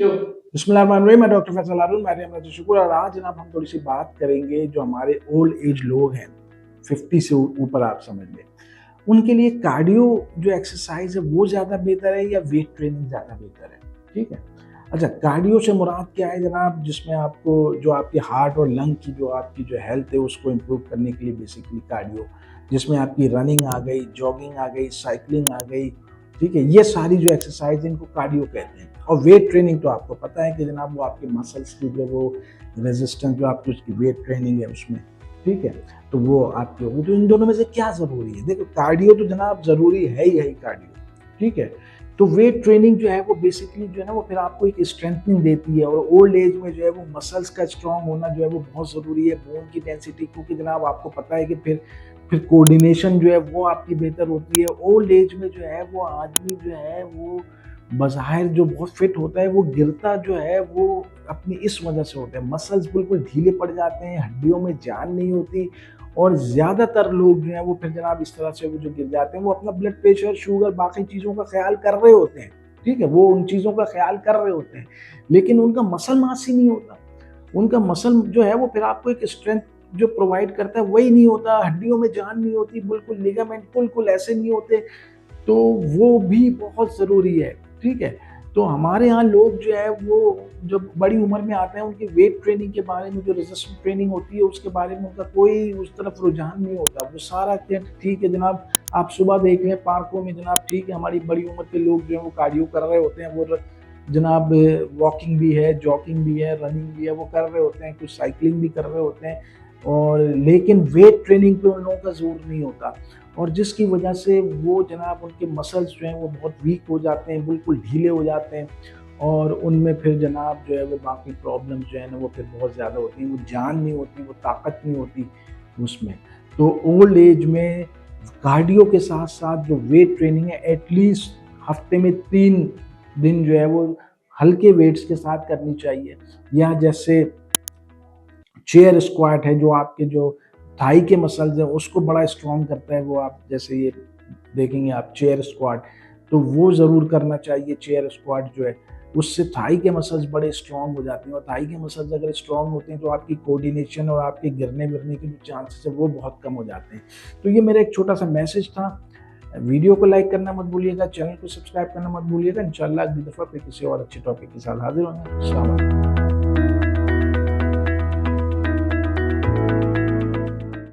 बिस्मिल्लाहिर्रहमानिर्रहीम। मैं डॉक्टर फैसल हारून, मेरे अहमद शुक्र। और आज जनाब हम थोड़ी सी बात करेंगे जो हमारे ओल्ड एज लोग हैं, 50 से ऊपर आप समझ लें, उनके लिए कार्डियो जो एक्सरसाइज है वो ज़्यादा बेहतर है या वेट ट्रेनिंग ज़्यादा बेहतर है। ठीक है। अच्छा, कार्डियो से मुराद क्या है जनाब? जिसमें आपको जो आपके हार्ट और लंग की जो आपकी जो हेल्थ है उसको इम्प्रूव करने के लिए बेसिकली कार्डियो, जिसमें आपकी रनिंग आ गई, जॉगिंग आ गई, साइकिलिंग आ गई। ठीक है, ये सारी जो एक्सरसाइज इनको कार्डियो कहते हैं। और वेट ट्रेनिंग तो आपको पता है कि जनाब वो आपके मसल्स की जो वो रेजिस्टेंस जो आपकी उसकी वेट ट्रेनिंग है उसमें। ठीक है, तो वो आपकी होगी। तो इन दोनों में से क्या ज़रूरी है? देखो, कार्डियो तो जनाब ज़रूरी है ही कार्डियो। ठीक है, तो वेट ट्रेनिंग जो है वो बेसिकली जो है ना वो फिर आपको एक स्ट्रेंथनिंग देती है। और ओल्ड एज में जो है वो मसल्स का स्ट्रांग होना जो है वो बहुत ज़रूरी है, बोन की डेंसिटी, क्योंकि जनाब आपको पता है कि फिर कोऑर्डिनेशन जो है वो आपकी बेहतर होती है। ओल्ड एज में जो है वो आदमी जो है वो बज़ाहिर जो बहुत फिट होता है वो गिरता जो है वो अपनी इस वजह से होता है, मसल्स बिल्कुल ढीले पड़ जाते हैं, हड्डियों में जान नहीं होती। और ज़्यादातर लोग जो हैं वो फिर जनाब इस तरह से वो जो गिर जाते हैं वो अपना ब्लड प्रेशर, शुगर, बाकी चीज़ों का ख्याल कर रहे होते हैं। ठीक है, वो उन चीज़ों का ख्याल कर रहे होते हैं, लेकिन उनका मसल मास ही नहीं होता। उनका मसल जो है वो फिर आपको एक स्ट्रेंथ जो प्रोवाइड करता है वही नहीं होता, हड्डियों में जान नहीं होती, बिल्कुल लिगामेंट बिल्कुल ऐसे नहीं होते। तो वो भी बहुत ज़रूरी है। ठीक है, तो हमारे यहाँ लोग जो है वो जब बड़ी उम्र में आते हैं उनकी वेट ट्रेनिंग के बारे में, जो रेजिस्टेंस ट्रेनिंग होती है उसके बारे में उनका कोई उस तरफ रुझान नहीं होता। वो सारा क्या, ठीक है जनाब, आप सुबह देख लें पार्कों में जनाब, ठीक है, हमारी बड़ी उम्र के लोग जो है वो कार्डियो कर रहे होते हैं, वो जनाब वॉकिंग भी है, जॉगिंग भी है, रनिंग भी है, वो कर रहे होते हैं, कुछ साइकिलिंग भी कर रहे होते हैं। और लेकिन वेट ट्रेनिंग पे उन लोगों का जोर नहीं होता, और जिसकी वजह से वो जनाब उनके मसल्स जो हैं वो बहुत वीक हो जाते हैं, बिल्कुल ढीले हो जाते हैं। और उनमें फिर जनाब जो है वो बाकी प्रॉब्लम्स जो है ना वो फिर बहुत ज़्यादा होती हैं, वो जान नहीं होती, वो ताकत नहीं होती उसमें। तो ओल्ड एज में कार्डियो के साथ साथ जो वेट ट्रेनिंग है एटलीस्ट हफ्ते में 3 दिन जो है वो हल्के वेट्स के साथ करनी चाहिए। या जैसे चेयर स्क्वाट है, जो आपके जो थाई के मसल्स हैं उसको बड़ा स्ट्रॉन्ग करता है। वो आप जैसे ये देखेंगे आप चेयर स्क्वाट, तो वो ज़रूर करना चाहिए। चेयर स्क्वाट जो है उससे थाई के मसल्स बड़े स्ट्रॉन्ग हो जाते हैं, और थाई के मसल्स अगर स्ट्रॉन्ग होते हैं तो आपकी कोऑर्डिनेशन और आपके गिरने विरने के जो चांसेस है वो बहुत कम हो जाते हैं। तो ये मेरा एक छोटा सा मैसेज था। वीडियो को लाइक करना मत भूलिएगा, चैनल को सब्सक्राइब करना मत भूलिएगा। इंशाल्लाह अगली दफ़ा फिर किसी और अच्छे टॉपिक के साथ हाजिर होंगे। अस्सलाम वालेकुम।